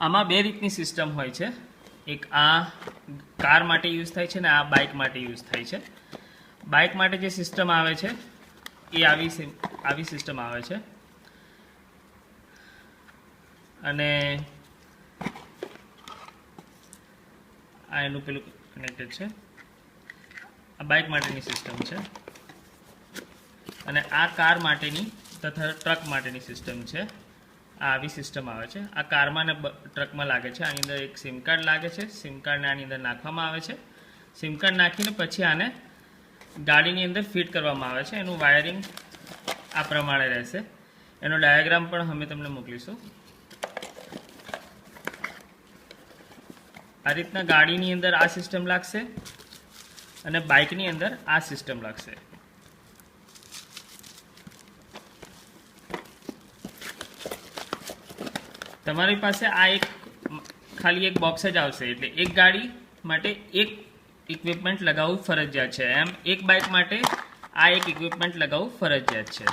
આમાં બે રીતની સિસ્ટમ હોય છે. એક આ કાર માટે યુઝ થાય છે ને આ બાઇક માટે યુઝ થાય છે. બાઇક માટે જે સિસ્ટમ આવે છે એ આવી સિસ્ટમ આવે છે અને આ એનું પેલું કનેક્ટેડ છે. આ બાઇક માટેની સિસ્ટમ છે અને આ કાર માટેની તથા ટ્રક માટેની સિસ્ટમ છે. આ આવી સિસ્ટમ આવે છે. આ કારમાં ને ટ્રકમાં લાગે છે. આની અંદર એક સિમ કાર્ડ લાગે છે. સિમ કાર્ડને આની અંદર નાખવામાં આવે છે. સિમ કાર્ડ નાખીને પછી આને ગાડીની અંદર ફિટ કરવામાં આવે છે. એનું વાયરિંગ આ પ્રમાણે રહેશે. એનો ડાયાગ્રામ પણ અમે તમને મોકલીશું. આ રીતના ગાડીની અંદર આ સિસ્ટમ લાગશે અને બાઇકની અંદર આ સિસ્ટમ લાગશે. તમારી પાસે આ એક ખાલી એક બોક્સ જ આવશે એટલે એક ગાડી માટે એક ઇક્વિપમેન્ટ લગાવવું ફરજિયાત છે. એમ એક બાઇક માટે આ એક ઇક્વિપમેન્ટ લગાવવું ફરજિયાત છે.